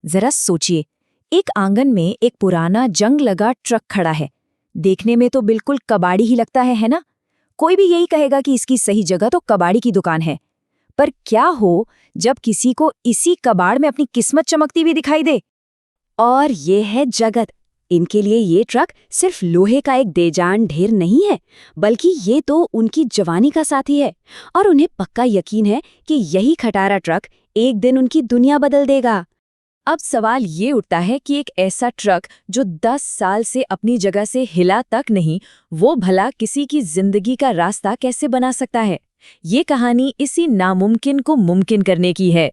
जरा सोचिए, एक आंगन में एक पुराना जंग लगा ट्रक खड़ा है। देखने में तो बिल्कुल कबाड़ी ही लगता है ना? कोई भी यही कहेगा कि इसकी सही जगह तो कबाड़ी की दुकान है। पर क्या हो जब किसी को इसी कबाड़ में अपनी किस्मत चमकती हुई दिखाई दे? और ये है जगत। इनके लिए ये ट्रक सिर्फ लोहे का एक बेजान ढेर नहीं है, बल्कि ये तो उनकी जवानी का साथी है। और उन्हें पक्का यकीन है कि यही खटारा ट्रक एक दिन उनकी दुनिया बदल देगा। अब सवाल ये उठता है कि एक ऐसा ट्रक जो 10 साल से अपनी जगह से हिला तक नहीं, वो भला किसी की जिंदगी का रास्ता कैसे बना सकता है? ये कहानी इसी नामुमकिन को मुमकिन करने की है।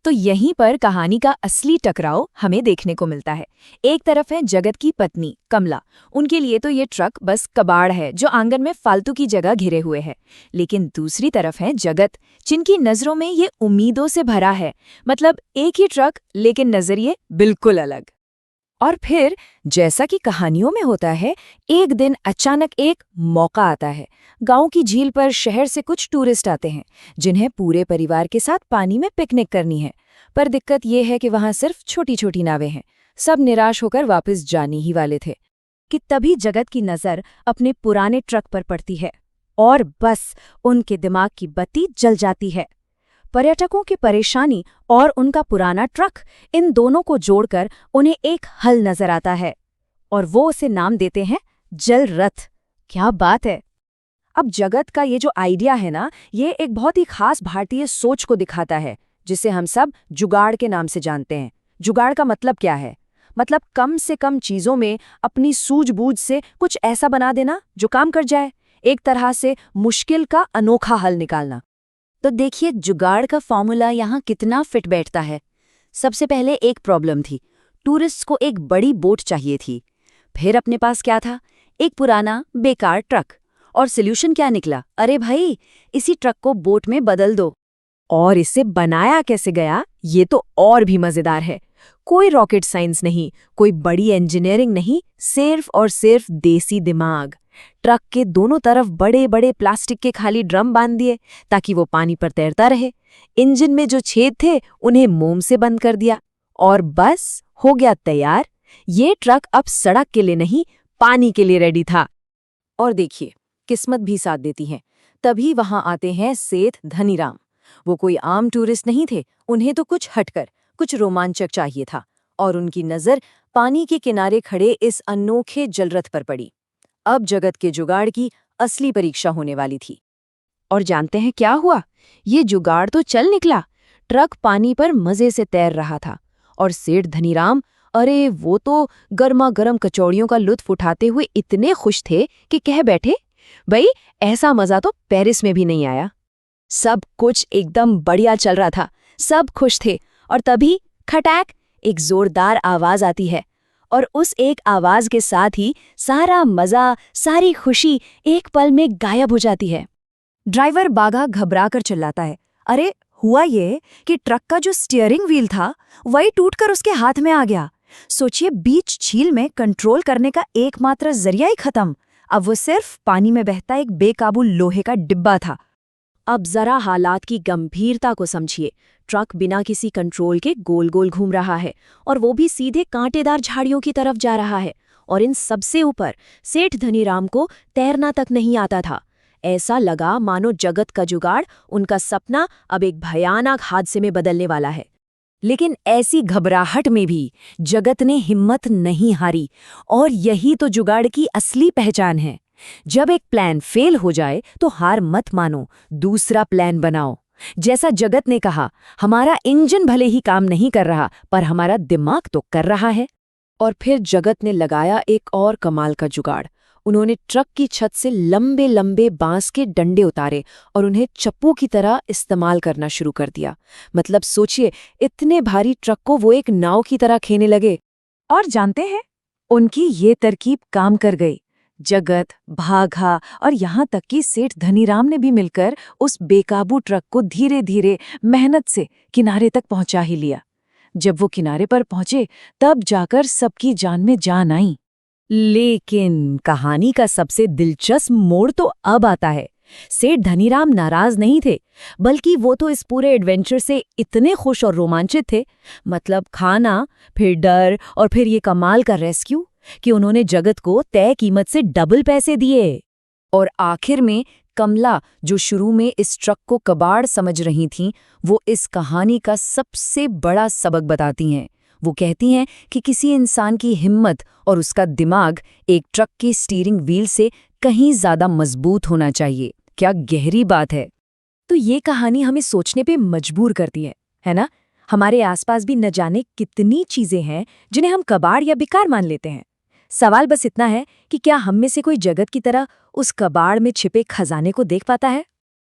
तो यहीं पर कहानी का असली टकराव हमें देखने को मिलता है। एक तरफ है जगत की पत्नी कमला। उनके लिए तो ये ट्रक बस कबाड़ है जो आंगन में फालतू की जगह घिरे हुए है। लेकिन दूसरी तरफ है जगत, जिनकी नजरों में ये उम्मीदों से भरा है। मतलब एक ही ट्रक, लेकिन नजरिए बिल्कुल अलग। और फिर जैसा कि कहानियों में होता है, एक दिन अचानक एक मौका आता है। गांव की झील पर शहर से कुछ टूरिस्ट आते हैं, जिन्हें पूरे परिवार के साथ पानी में पिकनिक करनी है। पर दिक्कत ये है कि वहां सिर्फ छोटी छोटी नावें हैं। सब निराश होकर वापस जाने ही वाले थे कि तभी जगत की नजर अपने पुराने ट्रक पर पड़ती है, और बस उनके दिमाग की बत्ती जल जाती है। पर्यटकों की परेशानी और उनका पुराना ट्रक, इन दोनों को जोड़कर उन्हें एक हल नजर आता है, और वो उसे नाम देते हैं जल रथ। क्या बात है! अब जगत का ये जो आइडिया है ना, ये एक बहुत ही खास भारतीय सोच को दिखाता है, जिसे हम सब जुगाड़ के नाम से जानते हैं। जुगाड़ का मतलब क्या है? मतलब कम से कम चीजों में अपनी सूझबूझ से कुछ ऐसा बना देना जो काम कर जाए। एक तरह से मुश्किल का अनोखा हल निकालना। तो देखिए जुगाड़ का फॉर्मूला यहाँ कितना फिट बैठता है। सबसे पहले एक प्रॉब्लम थी, टूरिस्ट को एक बड़ी बोट चाहिए थी। फिर अपने पास क्या था? एक पुराना बेकार ट्रक। और सॉल्यूशन क्या निकला? अरे भाई, इसी ट्रक को बोट में बदल दो। और इसे बनाया कैसे गया, ये तो और भी मजेदार है। कोई रॉकेट साइंस नहीं, कोई बड़ी इंजीनियरिंग नहीं, सिर्फ और सिर्फ देसी दिमाग। ट्रक के दोनों तरफ बड़े बड़े प्लास्टिक के खाली ड्रम बांध दिए ताकि वो पानी पर तैरता रहे। इंजन में जो छेद थे उन्हें मोम से बंद कर दिया, और बस हो गया तैयार। ये ट्रक अब सड़क के लिए नहीं, पानी के लिए रेडी था। और देखिए, किस्मत भी साथ देती है। तभी वहां आते हैं सेठ धनीराम। वो कोई आम टूरिस्ट नहीं थे, उन्हें तो कुछ हटकर, कुछ रोमांचक चाहिए था। और उनकी नजर पानी के किनारे खड़े इस अनोखे जलरथ पर पड़ी। अब जगत के जुगाड़ की असली परीक्षा होने वाली थी। और जानते हैं क्या हुआ? ये जुगाड़ तो चल निकला। ट्रक पानी पर मजे से तैर रहा था, और सेठ धनीराम, अरे वो तो गर्मा गर्म कचौड़ियों का लुत्फ उठाते हुए इतने खुश थे कि कह बैठे, भाई ऐसा मजा तो पेरिस में भी नहीं आया। सब कुछ एकदम बढ़िया चल रहा था, सब खुश थे। और तभी खटैक, एक जोरदार आवाज आती है, और उस एक आवाज के साथ ही सारा मजा, सारी खुशी एक पल में गायब हो जाती है। ड्राइवर बागा घबरा कर चिल्लाता है, अरे हुआ ये कि ट्रक का जो स्टीयरिंग व्हील था वही टूटकर उसके हाथ में आ गया। सोचिए, बीच झील में कंट्रोल करने का एकमात्र जरिया ही खत्म। अब वो सिर्फ पानी में बहता एक बेकाबू लोहे का डिब्बा था। अब जरा हालात की गंभीरता को समझिए। ट्रक बिना किसी कंट्रोल के गोल गोल घूम रहा है, और वो भी सीधे कांटेदार झाड़ियों की तरफ जा रहा है। और इन सबसे ऊपर सेठ धनीराम को तैरना तक नहीं आता था। ऐसा लगा मानो जगत का जुगाड़, उनका सपना अब एक भयानक हादसे में बदलने वाला है। लेकिन ऐसी घबराहट में भी जगत ने हिम्मत नहीं हारी। और यही तो जुगाड़ की असली पहचान है। जब एक प्लान फेल हो जाए तो हार मत मानो, दूसरा प्लान बनाओ। जैसा जगत ने कहा, हमारा इंजन भले ही काम नहीं कर रहा, पर हमारा दिमाग तो कर रहा है। और फिर जगत ने लगाया एक और कमाल का जुगाड़। उन्होंने ट्रक की छत से लंबे लंबे बांस के डंडे उतारे और उन्हें चप्पू की तरह इस्तेमाल करना शुरू कर दिया। मतलब सोचिए, इतने भारी ट्रक को वो एक नाव की तरह खेने लगे। और जानते हैं, उनकी ये तरकीब काम कर गई। जगत, भागा और यहाँ तक कि सेठ धनीराम ने भी मिलकर उस बेकाबू ट्रक को धीरे धीरे मेहनत से किनारे तक पहुंचा ही लिया। जब वो किनारे पर पहुंचे, तब जाकर सबकी जान में जान आई। लेकिन कहानी का सबसे दिलचस्प मोड़ तो अब आता है। सेठ धनीराम नाराज नहीं थे, बल्कि वो तो इस पूरे एडवेंचर से इतने खुश और रोमांचित थे, मतलब खाना, फिर डर और फिर ये कमाल का रेस्क्यू, कि उन्होंने जगत को तय कीमत से डबल पैसे दिए। और आखिर में कमला, जो शुरू में इस ट्रक को कबाड़ समझ रही थीं, वो इस कहानी का सबसे बड़ा सबक बताती हैं। वो कहती हैं कि किसी इंसान की हिम्मत और उसका दिमाग एक ट्रक की स्टीयरिंग व्हील से कहीं ज़्यादा मजबूत होना चाहिए। क्या गहरी बात है। तो ये कहानी हमें सोचने पे मजबूर करती है ना? हमारे आसपास भी न जाने कितनी चीजें हैं जिन्हें हम कबाड़ या बेकार मान लेते हैं। सवाल बस इतना है कि क्या हम में से कोई जगत की तरह उस कबाड़ में छिपे खजाने को देख पाता है?